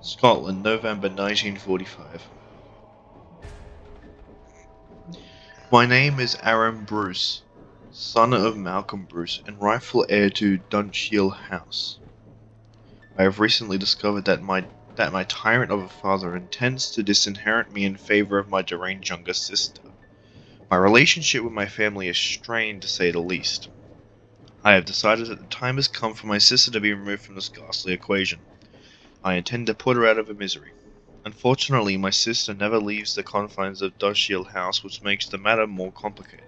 Scotland, November 1945. My name is Aaron Bruce, son of Malcolm Bruce and rightful heir to Dunshiel House. I have recently discovered that my tyrant of a father intends to disinherit me in favor of my deranged younger sister. My relationship with my family is strained, to say the least. I have decided that the time has come for my sister to be removed from this ghastly equation. I intend to put her out of her misery. Unfortunately, my sister never leaves the confines of Dunshiel House, which makes the matter more complicated.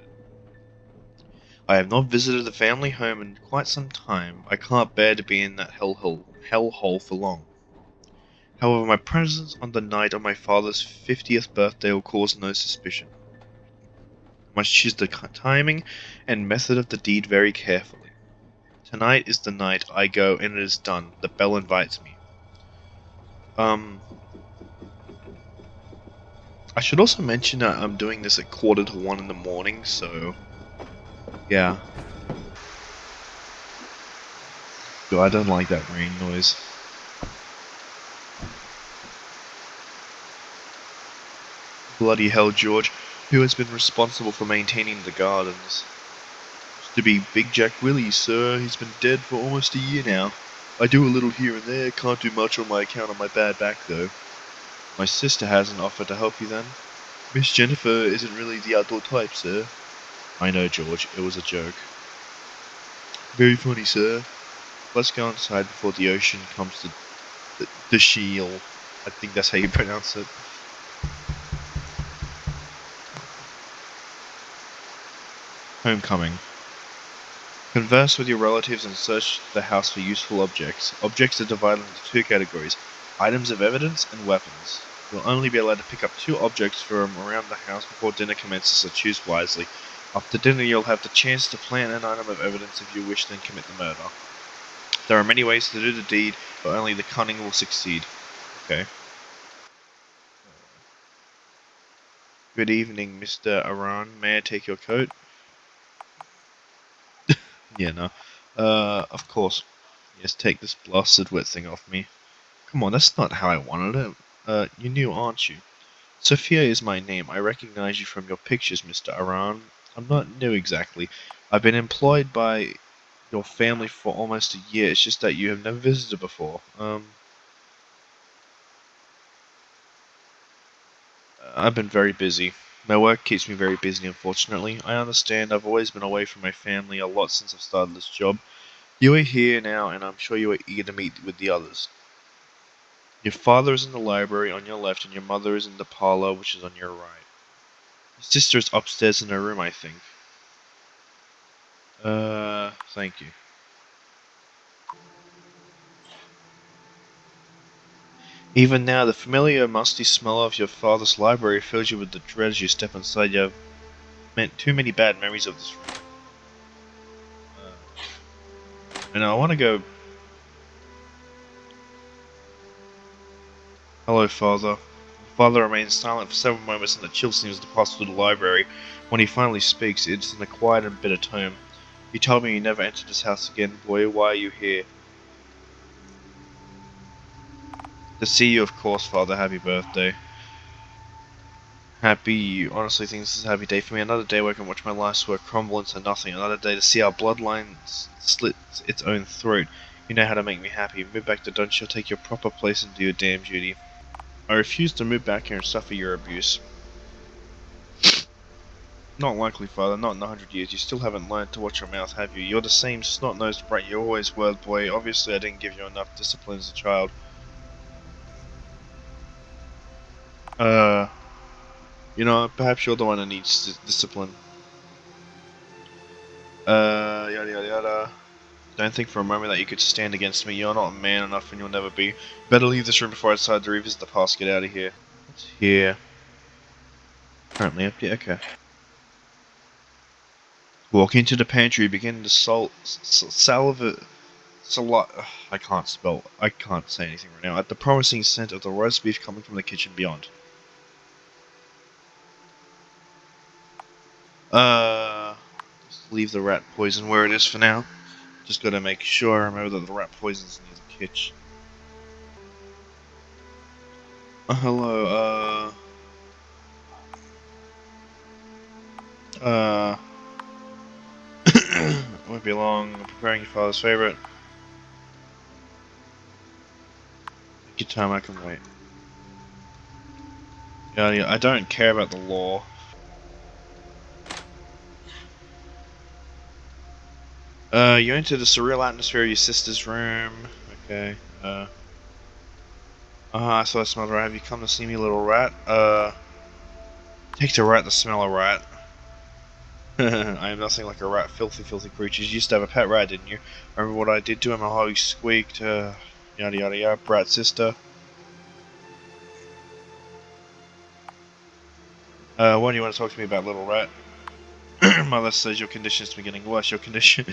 I have not visited the family home in quite some time. I can't bear to be in that hellhole for long. However, my presence on the night of my father's 50th birthday will cause no suspicion. I must choose the timing and method of the deed very carefully. Tonight is the night I go, and it is done. The bell invites me. Um, I should also mention that I'm doing this at 1:45 in the morning, so yeah. God, I don't like that rain noise. Bloody hell, George. Who has been responsible for maintaining the gardens? Used to be Big Jack Willie, sir. He's been dead for almost a year now. I do a little here and there. Can't do much on my account of my bad back, though. My sister hasn't offered to help you, then? Miss Jennifer isn't really the outdoor type, sir. I know, George. It was a joke. Very funny, sir. Let's go inside before the ocean comes to the shield. I think that's how you pronounce it. Homecoming. Converse with your relatives and search the house for useful objects. Objects are divided into two categories: items of evidence and weapons. You'll only be allowed to pick up two objects from around the house before dinner commences, so choose wisely. After dinner, you'll have the chance to plant an item of evidence if you wish, then commit the murder. There are many ways to do the deed, but only the cunning will succeed. Okay. Good evening, Mr. Aran. May I take your coat? Yeah, no. Of course. Yes, take this blasted wet thing off me. Come on, that's not how I wanted it. You knew, aren't you? Sophia is my name. I recognize you from your pictures, Mr. Aran. I'm not new exactly. I've been employed by your family for almost a year. It's just that you have never visited before. I've been very busy. My work keeps me very busy, unfortunately. I understand I've always been away from my family a lot since I've started this job. You are here now, and I'm sure you are eager to meet with the others. Your father is in the library on your left, and your mother is in the parlor, which is on your right. Your sister is upstairs in her room, I think. Thank you. Even now, the familiar musty smell of your father's library fills you with the dread as you step inside. You have meant too many bad memories of this room. And I want to go. Hello, father. Father remains silent for several moments, and the chill seems to pass through the library. When he finally speaks, it is in a quiet and bitter tone. You told me you never entered this house again, boy. Why are you here? To see you, of course, father. Happy birthday. Happy, you honestly think this is a happy day for me? Another day where I can watch my life's work crumble into nothing. Another day to see our bloodline slit its own throat. You know how to make me happy. Move back to Dunshire, take your proper place and do your damn duty. I refuse to move back here and suffer your abuse. Not likely, father. Not in 100 years. You still haven't learned to watch your mouth, have you? You're the same snot-nosed brat you always were, boy. Obviously, I didn't give you enough discipline as a child. Uh, perhaps you're the one that needs discipline. Yada yada yada. Don't think for a moment that you could stand against me. You're not man enough and you'll never be. Better leave this room before I decide to revisit the past. Get out of here. What's here? Currently empty. Okay. Walk into the pantry. Begin to salivate. I can't spell. I can't say anything right now. At the promising scent of the roast beef coming from the kitchen beyond. Just leave the rat poison where it is for now. Just gotta make sure I remember that the rat poison's near the kitchen. Hello, uh, won't be long. I'm preparing your father's favorite. Take your time, I can wait. Yeah, I don't care about the law. You enter the surreal atmosphere of your sister's room. Okay, I saw I smelled a rat. Have you come to see me, little rat? Take the rat to smell a rat. I am nothing like a rat, filthy, filthy creatures. You used to have a pet rat, didn't you? Remember what I did to him, how he squeaked, yada yada yada, brat sister. What do you want to talk to me about, little rat? Mother says your condition is beginning worse. Your condition.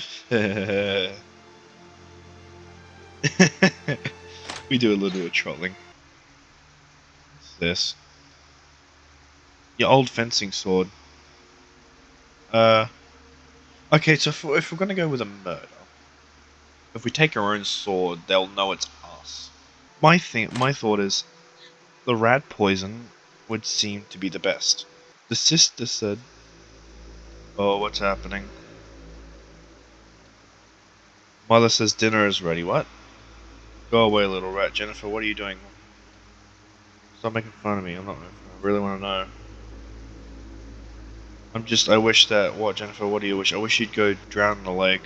We do a little bit of trolling. What's this? Your old fencing sword. Uh, okay, so if we're gonna go with a murder, if we take our own sword, they'll know it's us. My thought is, the rat poison would seem to be the best. The sister said, "Oh, what's happening?" Mother says dinner is ready. What? Go away, little rat. Jennifer, what are you doing? Stop making fun of me. I'm not. I really want to know. I wish that. What, Jennifer? What do you wish? I wish you'd go drown in the lake.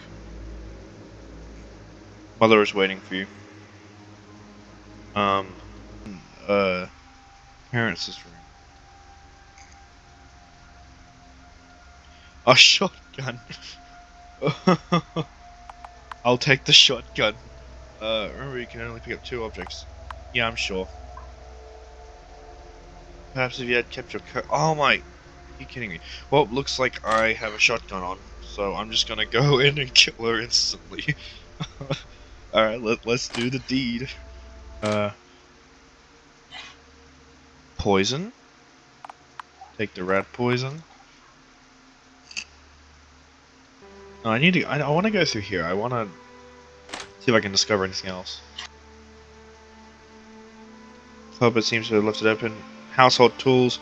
Mother is waiting for you. Um, uh, parents' room. A shotgun. I'll take the shotgun. Remember you can only pick up 2 objects. Yeah, I'm sure. Perhaps if you had kept your coat. Oh my. Are you kidding me? Well, looks like I have a shotgun on, so I'm just gonna go in and kill her instantly. Alright, let's do the deed. Uh, Poison? Take the rat poison. No, I wanna go through here. I wanna see if I can discover anything else. Cupboard seems to have left it open. Household tools.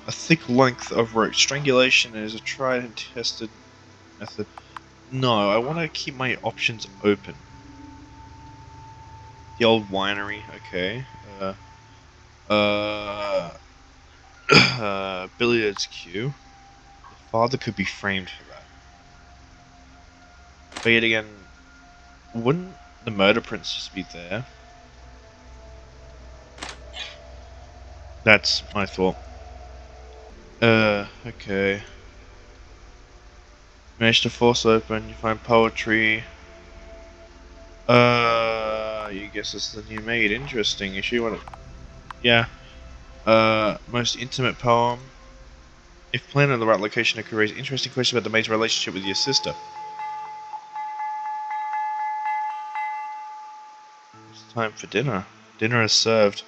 A thick length of rope. Strangulation is a tried and tested method. No, I want to keep my options open. The old winery, okay. Uh, billiards cue. The father could be framed for that. But yet again, wouldn't the murder prints just be there? That's my thought. Okay. Manage to force open, you find poetry. You guess this is the new maid. Interesting. Is she one of... Yeah. Most intimate poem. If planted in the right location, it could raise interesting questions about the maid's relationship with your sister. It's time for dinner. Dinner is served.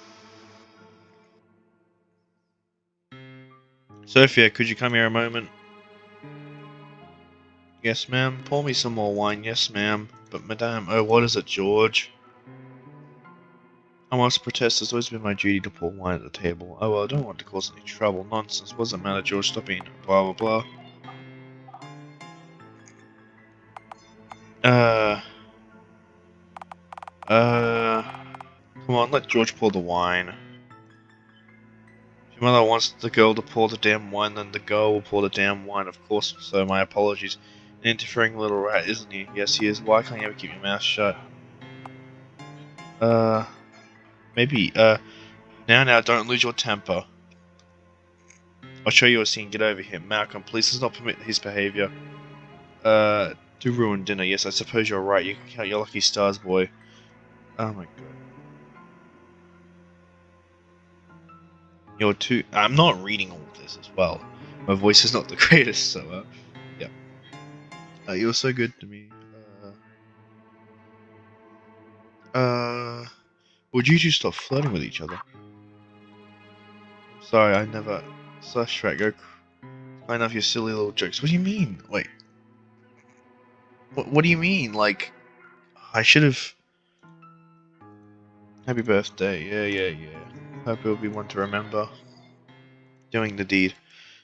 Sophia, could you come here a moment? Yes, ma'am. Pour me some more wine. Yes, ma'am. But, madame, oh, what is it, George? I must protest. It's always been my duty to pour wine at the table. Oh, well, I don't want to cause any trouble. Nonsense. What does it matter, George? Stop being blah, blah, blah. Come on, let George pour the wine. If your mother wants the girl to pour the damn wine, then the girl will pour the damn wine, of course, so my apologies. An interfering little rat, isn't he? Yes, he is. Why can't you ever keep your mouth shut? Uh, Maybe, now, don't lose your temper. I'll show you a scene, get over here. Malcolm, please does not permit his behavior. To ruin dinner, yes, I suppose you're right. You can count your lucky stars, boy. Oh my god. You're too... I'm not reading all of this as well. My voice is not the greatest, so, yeah. You're so good to me. Uh, would you two stop flirting with each other? I'm sorry, I never... Slash track, go cry enough your silly little jokes. What do you mean? Wait. What do you mean? Like, I should have... Happy birthday. Yeah. Hope it will be one to remember. Doing the deed.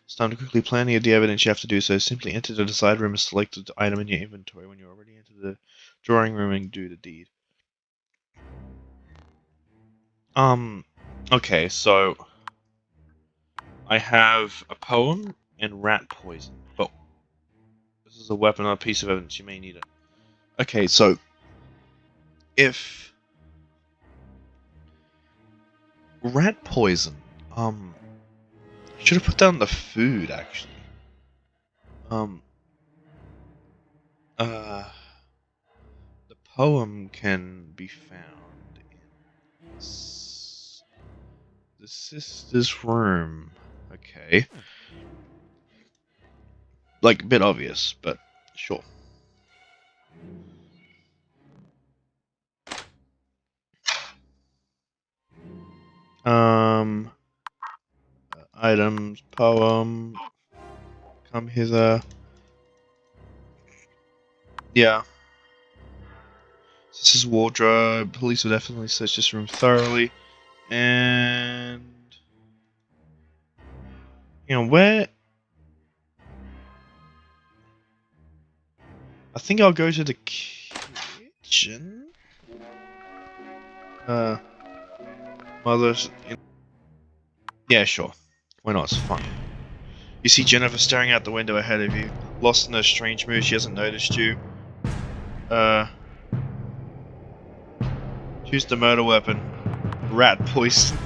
It's time to quickly plan the evidence you have to do so. Simply enter the decide room and select the item in your inventory. When you're ready, enter the drawing room and do the deed. Okay, so I have a poem and rat poison, but this is a weapon or a piece of evidence. You may need it. Okay, so if rat poison, I should have put down the food actually. Um, uh, the poem can be found in the sister's room. Okay, like a bit obvious, but sure. Um, items, poem, come hither. Yeah. This is wardrobe. Police will definitely search this room thoroughly. And where I think I'll go to the kitchen. Mother's yeah, sure. Why not? It's fun. You see Jennifer staring out the window ahead of you, lost in her strange mood. She hasn't noticed you. Choose the murder weapon. Rat poison.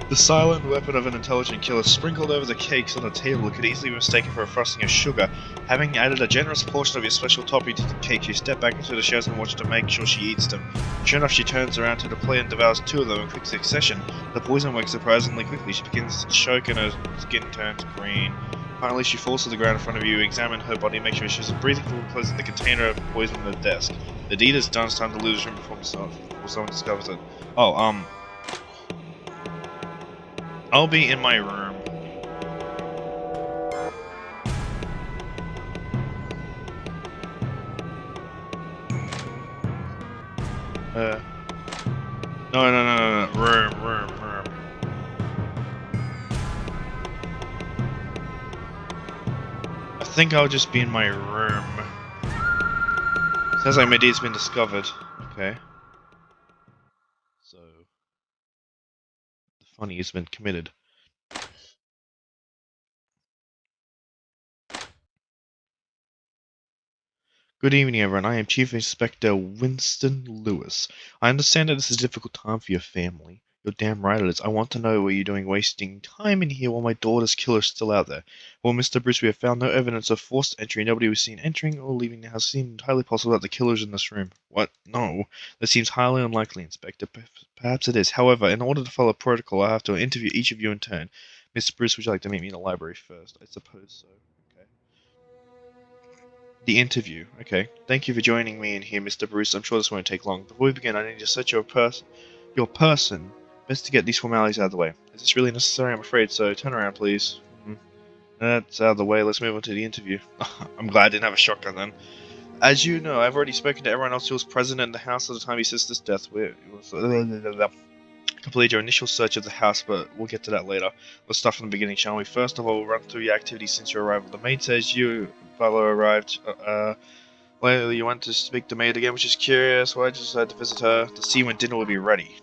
The silent weapon of an intelligent killer sprinkled over the cakes on the table could easily be mistaken for a frosting of sugar. Having added a generous portion of your special topping to the cake, you step back into the shadows and watch to make sure she eats them. Sure enough, she turns around to the plate and devours 2 of them in quick succession. The poison works surprisingly quickly. She begins to choke and her skin turns green. Finally, she falls to the ground in front of you. Examine her body, make sure she isn't breathing full, closing the container of poison on the desk. The deed is done. It's time to leave this room before someone discovers it. Oh, I'll be in my room. No. Room. I think I'll just be in my room. Sounds like my deed's been discovered. Okay. So, the funny has been committed. Good evening, everyone. I am Chief Inspector Winston Lewis. I understand that this is a difficult time for your family. You're damn right it is. I want to know what you're doing wasting time in here while my daughter's killer is still out there. Well, Mr. Bruce, we have found no evidence of forced entry. Nobody was seen entering or leaving the house. It seems entirely possible that the killer's in this room. What? No. That seems highly unlikely, Inspector. Perhaps it is. However, in order to follow protocol, I have to interview each of you in turn. Mr. Bruce, would you like to meet me in the library first? I suppose so. Okay. The interview. Okay. Thank you for joining me in here, Mr. Bruce. I'm sure this won't take long. Before we begin, I need to search your person. Best to get these formalities out of the way. Is this really necessary? I'm afraid so. Turn around, please. That's out of the way. Let's move on to the interview. I'm glad I didn't have a shotgun then. As you know, I've already spoken to everyone else who was present in the house at the time of your sister's death. Complete your initial search of the house, but we'll get to that later. Let's start from the beginning, shall we? First of all, we'll run through your activities since your arrival. The maid says you, fellow, arrived. Later, you went to speak to maid again, which is curious. Why did you decide to visit her? To see when dinner will be ready.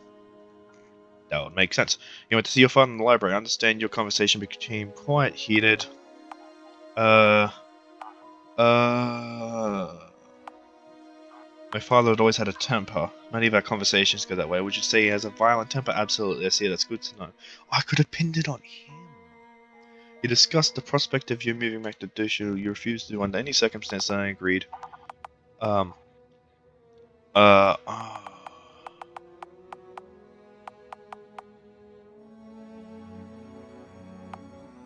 That would make sense. You went to see your father in the library. I understand your conversation became quite heated. Uh. My father had always had a temper. Many of our conversations go that way. Would you say he has a violent temper? Absolutely. I see. That's good to know. Oh, I could have pinned it on him. You discussed the prospect of you moving back to Dushu. You refused to under any circumstance, and I agreed. Um. Uh.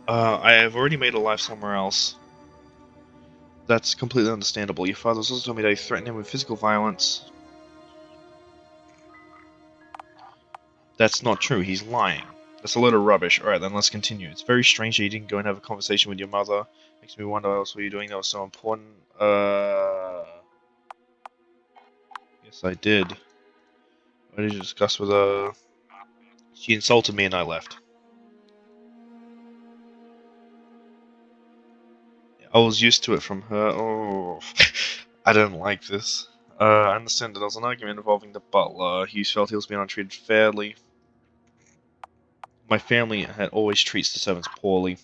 I have already made a life somewhere else. That's completely understandable. Your father's also told me that you threatened him with physical violence. That's not true. He's lying. That's a load of rubbish. Alright, then let's continue. It's very strange that you didn't go and have a conversation with your mother. Makes me wonder what else were you doing that was so important. Yes, I did. What did you discuss with her? She insulted me and I left. I was used to it from her. Oh, I don't like this. I understand that there was an argument involving the butler. He felt he was being untreated fairly. My family had always treats the servants poorly.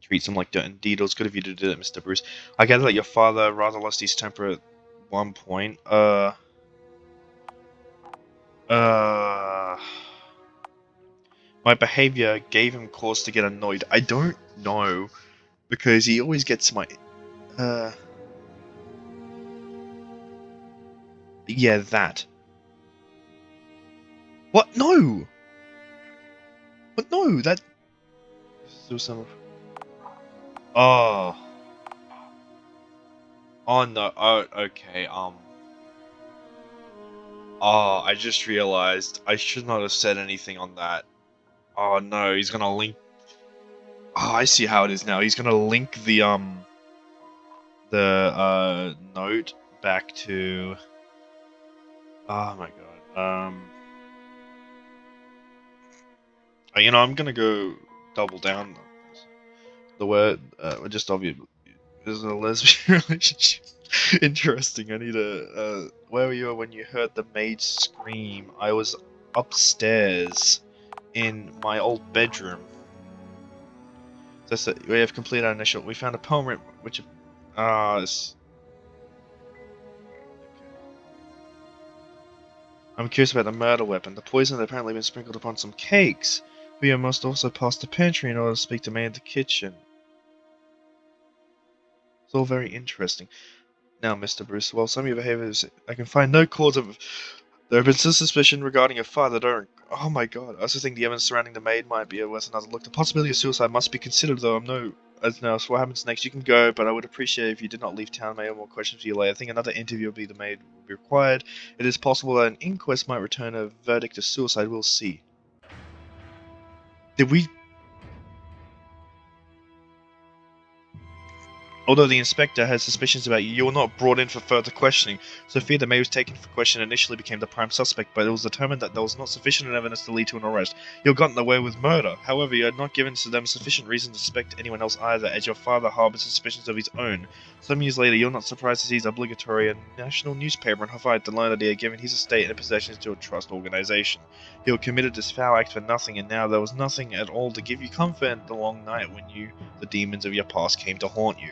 Treats them like dirt. Indeed, it was good of you to do that, Mr. Bruce. I gather that your father rather lost his temper at one point. My behavior gave him cause to get annoyed. I don't know, because he always gets my, yeah, that. What? No! What? No, that... Still some... Oh. Oh, no. Oh, okay, Oh, I just realized I should not have said anything on that. Oh, no, he's gonna link... Oh, I see how it is now. He's gonna link the note back to... Oh my god. You know, I'm gonna go double down on this. The word, just obvious, is a lesbian relationship. Interesting. I need a. Where were you when you heard the maid scream? I was upstairs in my old bedroom. So we have completed our initial. We found a poem which. This. I'm curious about the murder weapon. The poison had apparently been sprinkled upon some cakes. We must also pass the pantry in order to speak to me in the kitchen. It's all very interesting. Now, Mr. Bruce, while some of your behaviors, I can find no cause of... There have been some suspicion regarding your father, don't... Oh my god, I also think the evidence surrounding the maid might be worth another look. The possibility of suicide must be considered, though I'm no... As now, so what happens next? You can go, but I would appreciate if you did not leave town. May have more questions for you later. I think another interview will be the maid will be required. It is possible that an inquest might return a verdict of suicide. We'll see. Did we... Although the inspector had suspicions about you, you were not brought in for further questioning. Sophia, the maid was taken for question, initially became the prime suspect, but it was determined that there was not sufficient evidence to lead to an arrest. You had gotten away with murder. However, you had not given to them sufficient reason to suspect anyone else either, as your father harbored suspicions of his own. Some years later, you're not surprised to see his obligatory a national newspaper and horrified to learn that he had given his estate and possessions to a trust organization. You had committed this foul act for nothing, and now there was nothing at all to give you comfort in the long night when the demons of your past came to haunt you.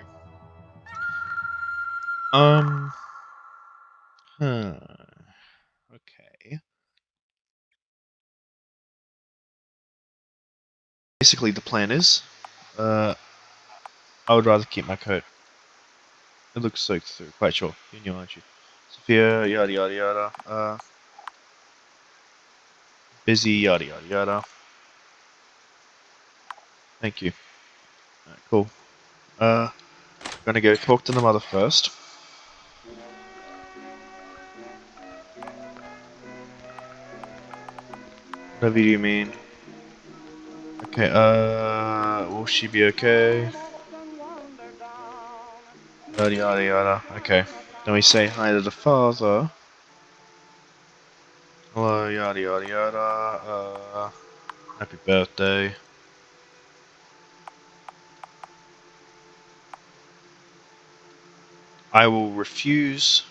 Huh. Okay. Basically, the plan is, I would rather keep my coat. It looks soaked through, quite sure. You knew, aren't you? Sophia, yada yada yada. Busy, yada yada yada. Thank you. Alright, cool. Gonna go talk to the mother first. Whatever you mean. Okay, will she be okay? Yada yada yada. Okay. Then we say hi to the father. Hello, yada yada yada. Happy birthday. I will refuse.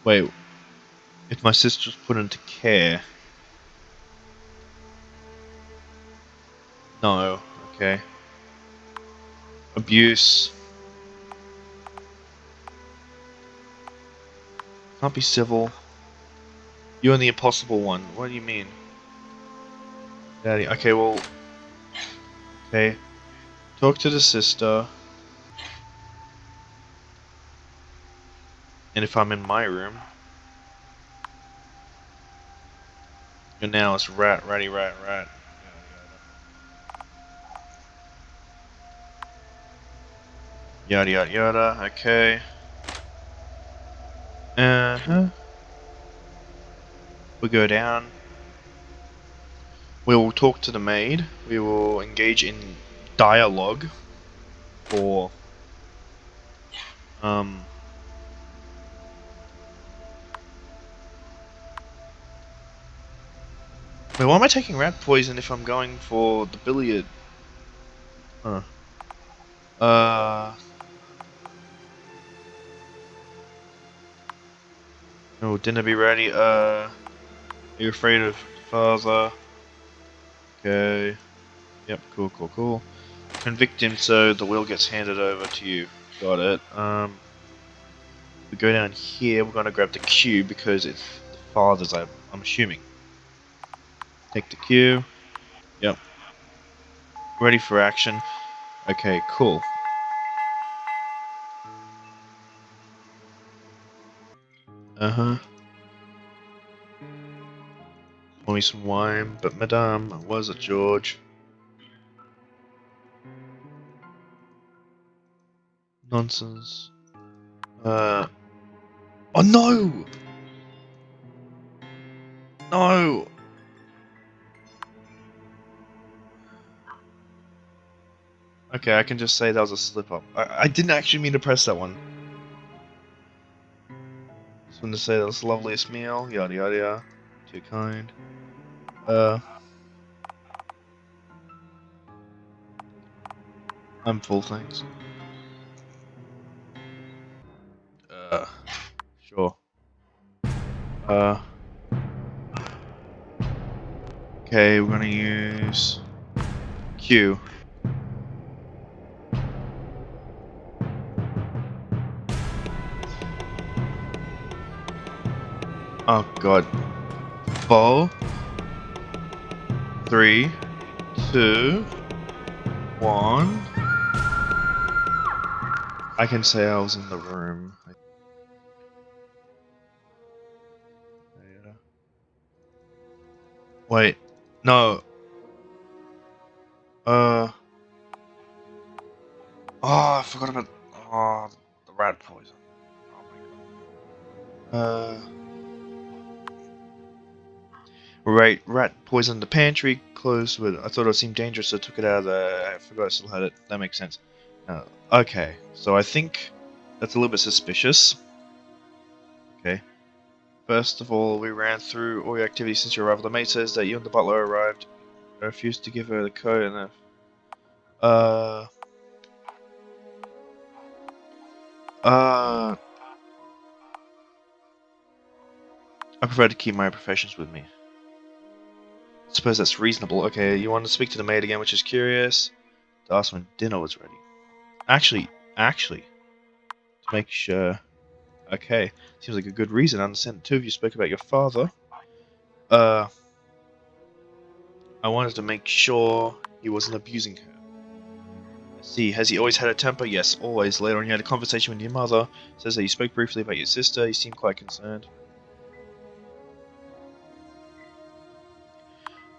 Wait, if my sister's put into care. No, okay. Abuse. Can't be civil. You and the impossible one. What do you mean? Daddy. Okay, well. Okay. Talk to the sister. And if I'm in my room. And now it's rat, ratty, rat, rat. Yada yada yada. Okay. Uh-huh. We go down. We will talk to the maid. We will engage in dialogue for um Wait, why am I taking rat poison if I'm going for the billiard? Huh. Oh, dinner be ready. Are you afraid of father? Okay. Yep, cool. Convict him so the will gets handed over to you. Got it. We go down here, we're gonna grab the cube because it's the father's, I'm assuming. Take the cue. Yep. Ready for action. Okay, cool. Uh-huh. Pour me some wine, but madame, was it George? Nonsense. Oh no! No! Okay, I can just say that was a slip up. I didn't actually mean to press that one. Just wanted to say that was the loveliest meal, yada yada yada. Too kind. I'm full, thanks. Uh, sure. Okay, we're gonna use Q. Oh god. 4, 3, 2, 1. I can say I was in the room. Wait. No. Oh, I forgot about. Oh, the rat poison. Oh my god. Right, rat poisoned the pantry, closed with. I thought it seemed dangerous, so I took it out of the. I forgot I still had it. That makes sense. Okay, so I think that's a little bit suspicious. Okay. First of all, we ran through all your activities since your arrival. The maid says that you and the butler arrived. I refused to give her the code and the. I prefer to keep my professions with me. I suppose that's reasonable. Okay, you want to speak to the maid again, which is curious. To ask when dinner was ready. Actually, to make sure. Okay, seems like a good reason. I understand the two of you spoke about your father. I wanted to make sure he wasn't abusing her. I see. Has he always had a temper? Yes, always. Later on, you had a conversation with your mother. Says that you spoke briefly about your sister. You seemed quite concerned.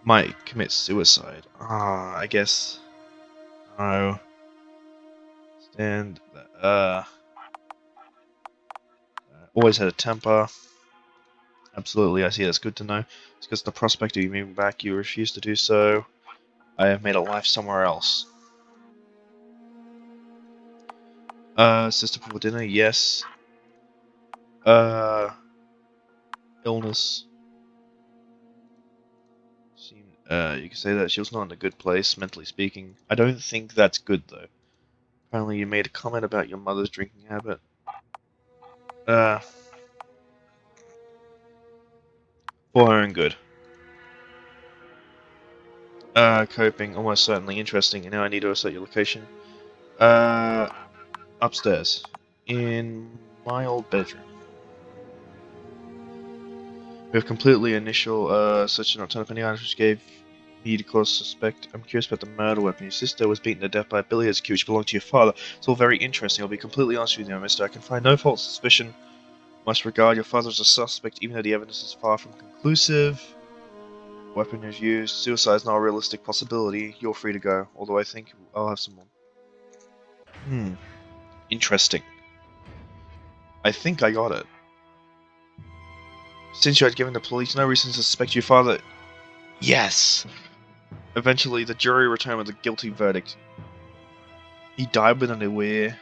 Might commit suicide. I guess. No. Stand. Always had a temper. Absolutely, I see. That's good to know. It's because the prospect of you moving back, you refuse to do so. I have made a life somewhere else. Sister before dinner, yes. Illness. You can say that she was not in a good place, mentally speaking. I don't think that's good, though. Apparently you made a comment about your mother's drinking habit. For her own good. Coping, almost certainly interesting, and now I need to assert your location. Upstairs. In my old bedroom. We have completely initial, search did not turn up any items which gave me the cause suspect. I'm curious about the murder weapon. Your sister was beaten to death by a billiards cue which belonged to your father. It's all very interesting. I'll be completely honest with you, mister. I can find no false suspicion. Must regard your father as a suspect, even though the evidence is far from conclusive. Weapon is used. Suicide is not a realistic possibility. You're free to go. Although I think I'll have some more. Interesting. I think I got it. Since you had given the police no reason to suspect your father... Yes! Eventually, the jury returned with a guilty verdict. He died with underwear.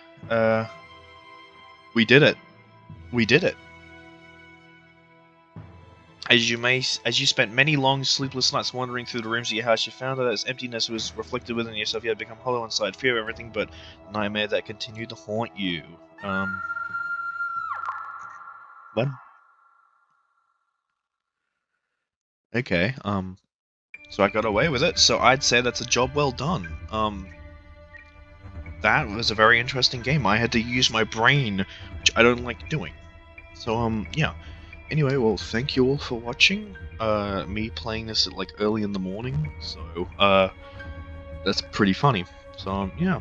We did it. We did it. As you spent many long, sleepless nights wandering through the rooms of your house, you found that its emptiness was reflected within yourself. You had become hollow inside, fear of everything but nightmare that continued to haunt you. What? Okay, so I got away with it, so I'd say that's a job well done. That was a very interesting game. I had to use my brain, which I don't like doing. So, yeah. Anyway, well, thank you all for watching. Me playing this at, like, early in the morning, so, that's pretty funny. So, yeah.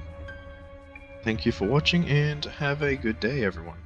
Thank you for watching, and have a good day, everyone.